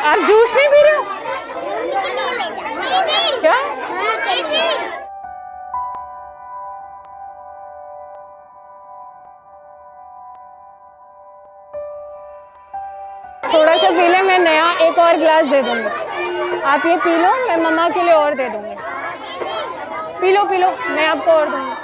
आप जूस नहीं पी रहे हो क्या? थोड़ा सा पी ले, मैं नया एक और गिलास दे दूंगी। आप ये पी लो, मैं मम्मा के लिए और दे दूंगी। पी लो पी लो, मैं आपको और दूंगी।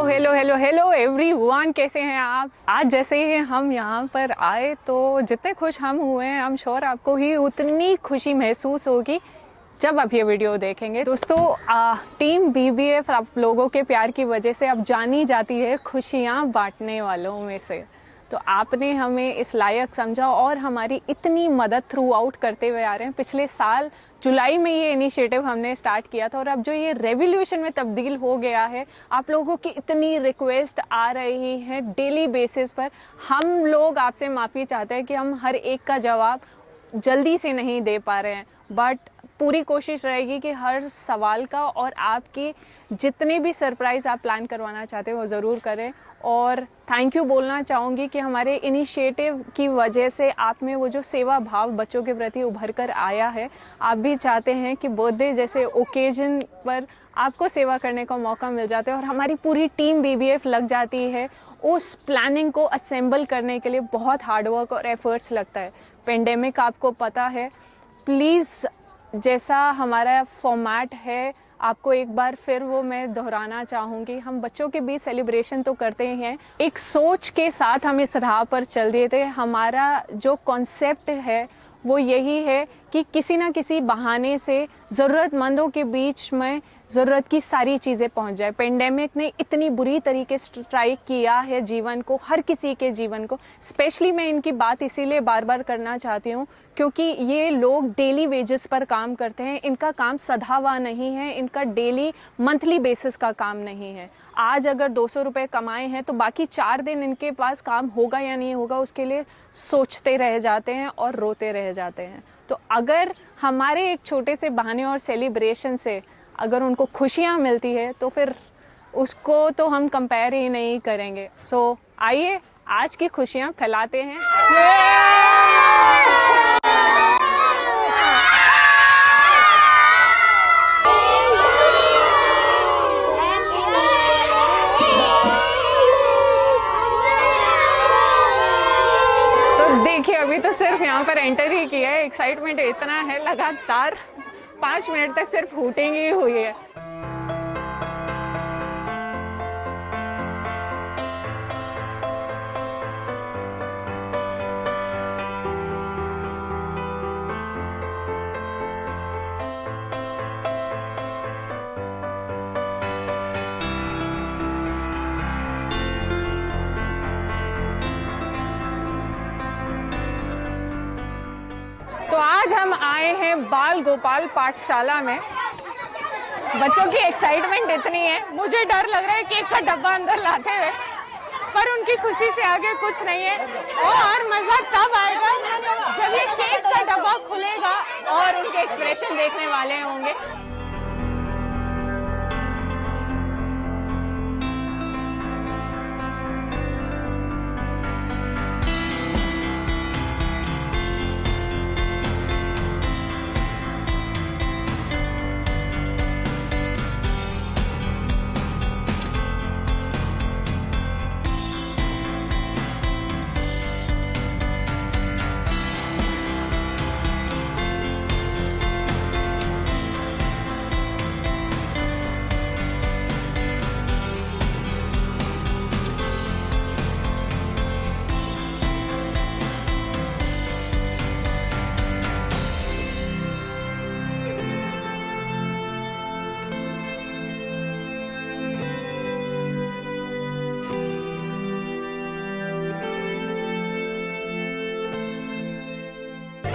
हेलो हेलो हेलो एवरीवन, कैसे हैं आप? आज जैसे ही हम यहाँ पर आए तो जितने खुश हम हुए हैं, आई एम श्योर आपको ही उतनी खुशी महसूस होगी जब आप ये वीडियो देखेंगे। दोस्तों, टीम बीबीएफ आप लोगों के प्यार की वजह से अब जानी जाती है खुशियाँ बांटने वालों में से। तो आपने हमें इस लायक समझा और हमारी इतनी मदद थ्रू आउट करते हुए आ रहे हैं। पिछले साल जुलाई में ये इनिशिएटिव हमने स्टार्ट किया था और अब जो ये रेवोल्यूशन में तब्दील हो गया है, आप लोगों की इतनी रिक्वेस्ट आ रही है डेली बेसिस पर। हम लोग आपसे माफ़ी चाहते हैं कि हम हर एक का जवाब जल्दी से नहीं दे पा रहे हैं, बट पूरी कोशिश रहेगी कि हर सवाल का और आपकी जितने भी सरप्राइज़ आप प्लान करवाना चाहते हो वो ज़रूर करें। और थैंक यू बोलना चाहूँगी कि हमारे इनिशिएटिव की वजह से आप में वो जो सेवा भाव बच्चों के प्रति उभर कर आया है। आप भी चाहते हैं कि बर्थडे जैसे ओकेजन पर आपको सेवा करने का मौका मिल जाता है और हमारी पूरी टीम बीबीएफ लग जाती है उस प्लानिंग को असेंबल करने के लिए। बहुत हार्डवर्क और एफर्ट्स लगता है। पेंडेमिक आपको पता है। प्लीज़, जैसा हमारा फॉर्मेट है आपको एक बार फिर वो मैं दोहराना चाहूँगी। हम बच्चों के बीच सेलिब्रेशन तो करते ही हैं, एक सोच के साथ हम इस राह पर चल दिए थे। हमारा जो कॉन्सेप्ट है वो यही है कि किसी ना किसी बहाने से ज़रूरतमंदों के बीच में ज़रूरत की सारी चीज़ें पहुंच जाए। पेंडेमिक ने इतनी बुरी तरीके से स्ट्राइक किया है जीवन को, हर किसी के जीवन को। स्पेशली मैं इनकी बात इसीलिए बार बार करना चाहती हूँ क्योंकि ये लोग डेली वेजेस पर काम करते हैं। इनका काम सधावा नहीं है, इनका डेली मंथली बेसिस का काम नहीं है। आज अगर 200 रुपये कमाए हैं तो बाकी 4 दिन इनके पास काम होगा या नहीं होगा उसके लिए सोचते रह जाते हैं और रोते रह जाते हैं। तो अगर हमारे एक छोटे से बहाने और सेलिब्रेशन से अगर उनको खुशियाँ मिलती है तो फिर उसको तो हम कंपेयर ही नहीं करेंगे। सो आइए आज की खुशियाँ फैलाते हैं। तो देखिए, अभी तो सिर्फ यहाँ पर एंटर ही किया है, एक्साइटमेंट इतना है, लगातार 5 मिनट तक सिर्फ हूटिंग ही हुई है। तो आज हम आए हैं बाल गोपाल पाठशाला में। बच्चों की एक्साइटमेंट इतनी है, मुझे डर लग रहा है केक का डब्बा अंदर लाते हुए, पर उनकी खुशी से आगे कुछ नहीं है। और मज़ा तब आएगा जब ये केक का डब्बा खुलेगा और उनके एक्सप्रेशन देखने वाले होंगे।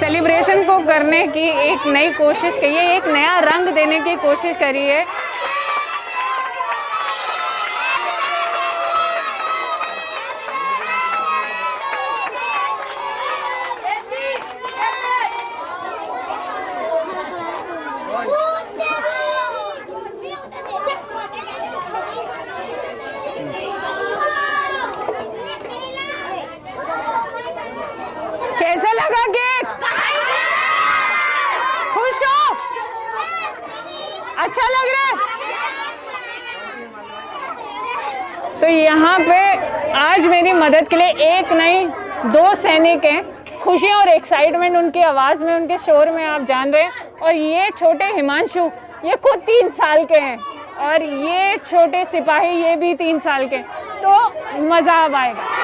सेलिब्रेशन को करने की एक नई कोशिश की है, एक नया रंग देने की कोशिश करी है। आज मेरी मदद के लिए एक नहीं 2 सैनिक हैं। खुशी और एक्साइटमेंट उनकी आवाज़ में, उनके शोर में आप जान रहे हैं। और ये छोटे हिमांशु, ये खुद 3 साल के हैं, और ये छोटे सिपाही, ये भी 3 साल के, तो मज़ा अब आएगा।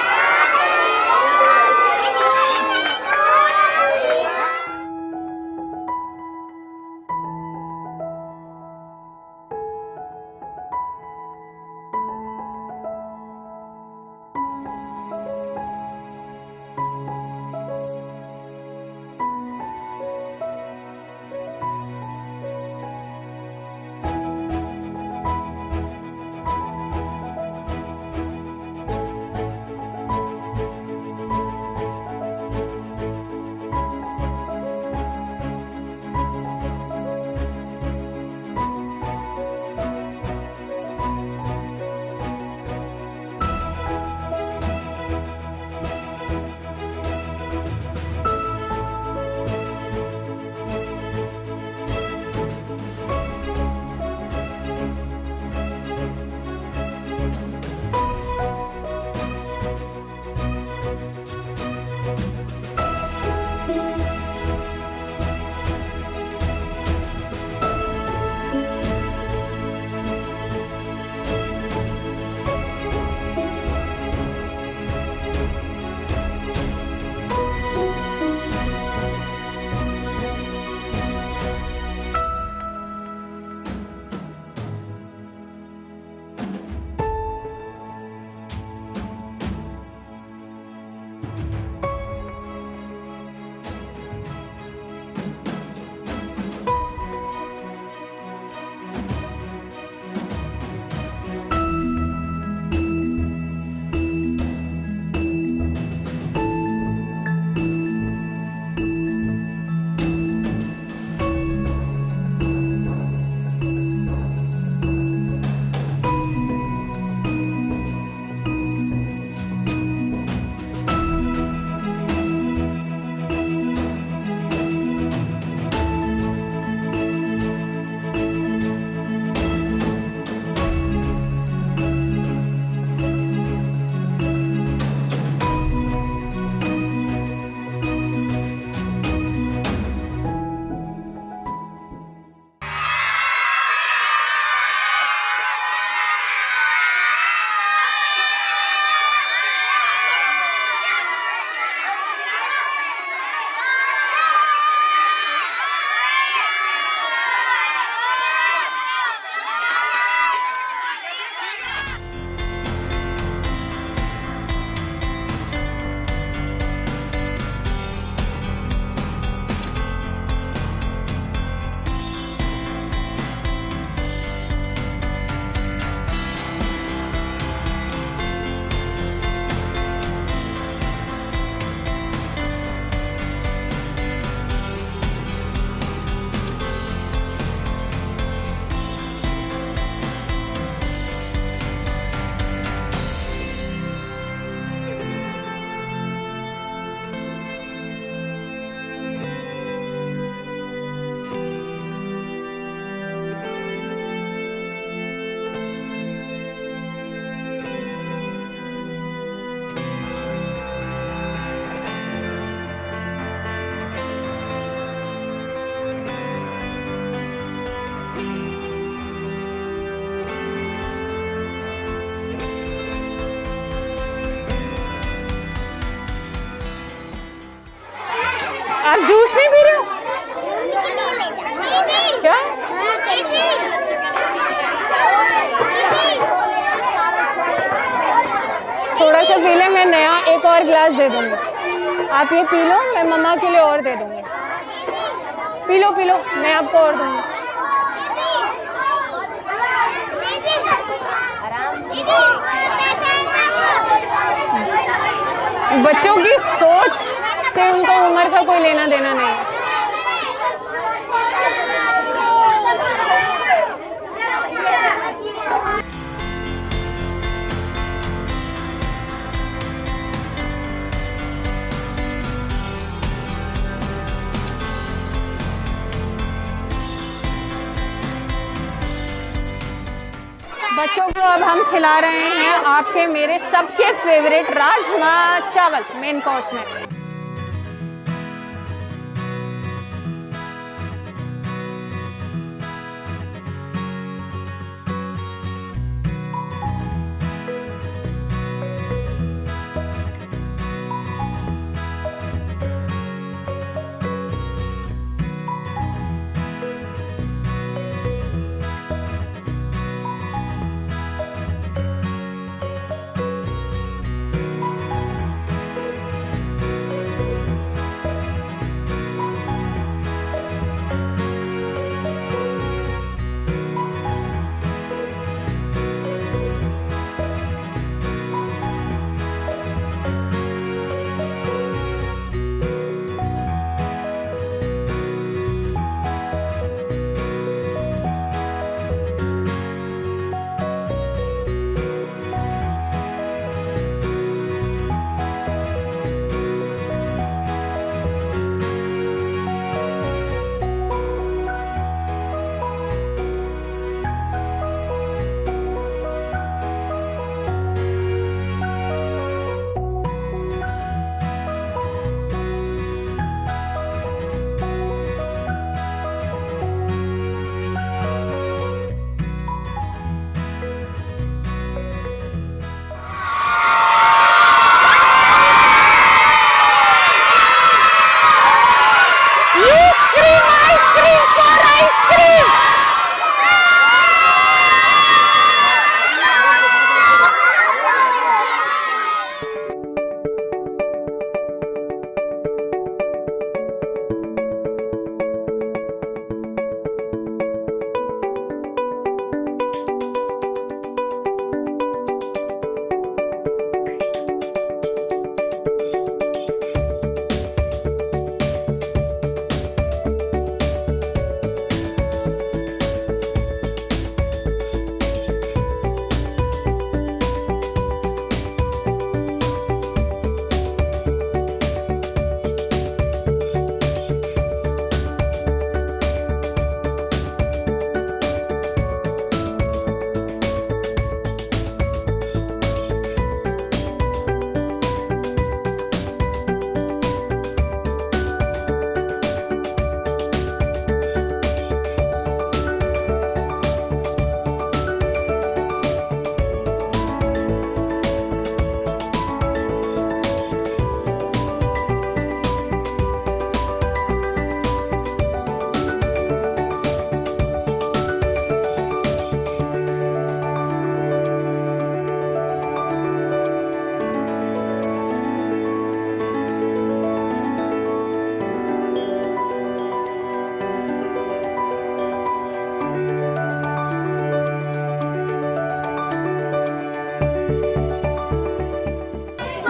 आप जूस नहीं पी रहे हो क्या? थोड़ा सा पी ले, मैं नया एक और गिलास दे दूंगी। आप ये पी लो, मैं मम्मा के लिए और दे दूंगी। पी लो पी लो, मैं आपको और दूंगी। बच्चों की सोच से उनको उम्र का कोई लेना देना नहीं है। बच्चों को अब हम खिला रहे हैं आपके मेरे सबके फेवरेट राजमा चावल मेन कोर्स में।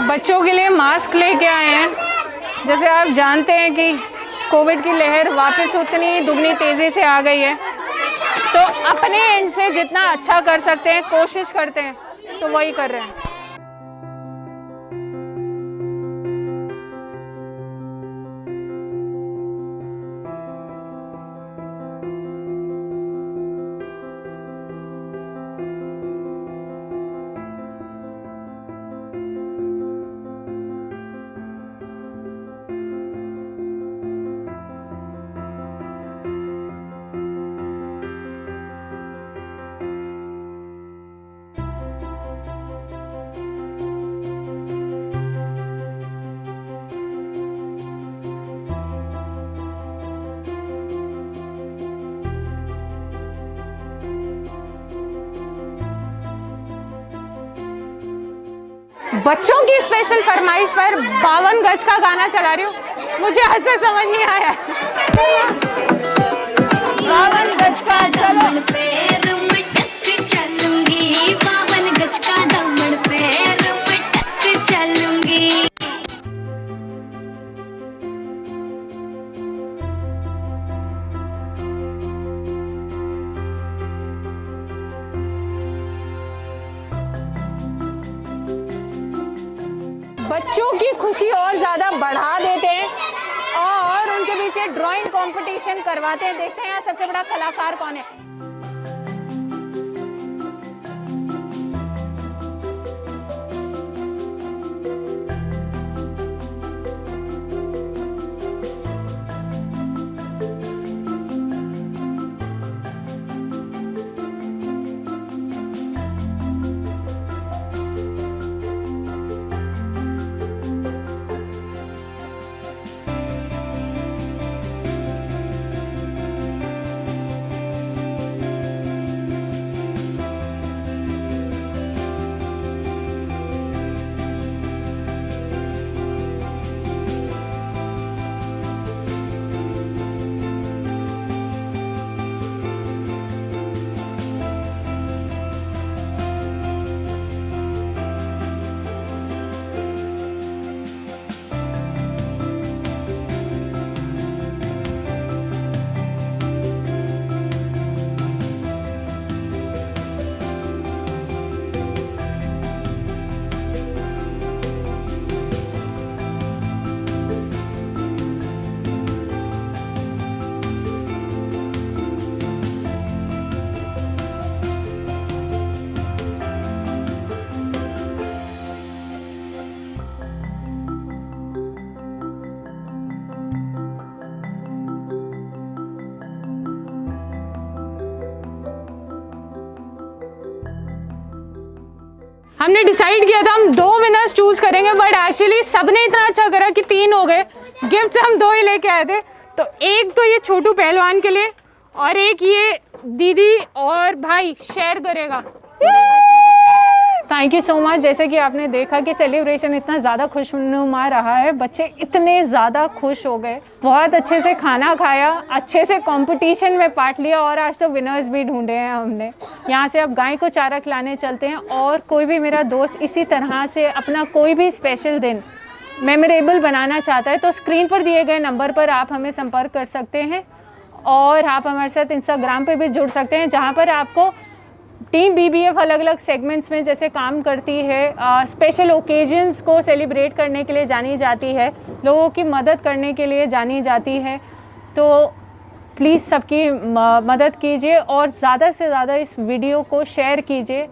बच्चों के लिए मास्क लेके आए हैं। जैसे आप जानते हैं कि कोविड की लहर वापस उतनी दुगनी तेज़ी से आ गई है, तो अपने एंड से जितना अच्छा कर सकते हैं कोशिश करते हैं, तो वही कर रहे हैं। बच्चों की स्पेशल फरमाइश पर 52 गज का गाना चला रही हूँ। मुझे आज तक समझ नहीं आया। 52 गज का चलो पैर मटक चलूंगी, 52 गज का दामन पैर मटक चलूंगी। बच्चों की खुशी और ज़्यादा बढ़ा देते हैं और उनके पीछे ड्राइंग कंपटीशन करवाते हैं। देखते हैं यहाँ सबसे बड़ा कलाकार कौन है। हमने डिसाइड किया था हम 2 विनर्स चूज करेंगे, बट एक्चुअली सबने इतना अच्छा करा कि 3 हो गए। गिफ्ट हम 2 ही लेके आए थे, तो एक तो ये छोटू पहलवान के लिए और एक ये दीदी और भाई शेयर करेगा। Thank you so much. जैसे कि आपने देखा कि सेलिब्रेशन इतना ज़्यादा खुशनुमा रहा है, बच्चे इतने ज़्यादा खुश हो गए, बहुत अच्छे से खाना खाया, अच्छे से कंपटीशन में पार्ट लिया और आज तो विनर्स भी ढूंढे हैं हमने। यहाँ से अब गाय को चारा खिलाने चलते हैं और कोई भी मेरा दोस्त इसी तरह से अपना कोई भी स्पेशल दिन मेमोरेबल बनाना चाहता है तो स्क्रीन पर दिए गए नंबर पर आप हमें संपर्क कर सकते हैं और आप हमारे साथ इंस्टाग्राम पे भी जुड़ सकते हैं, जहाँ पर आपको टीम BBF अलग अलग सेगमेंट्स में जैसे काम करती है, स्पेशल ओकेजन्स को सेलिब्रेट करने के लिए जानी जाती है, लोगों की मदद करने के लिए जानी जाती है। तो प्लीज़ सबकी मदद कीजिए और ज़्यादा से ज़्यादा इस वीडियो को शेयर कीजिए।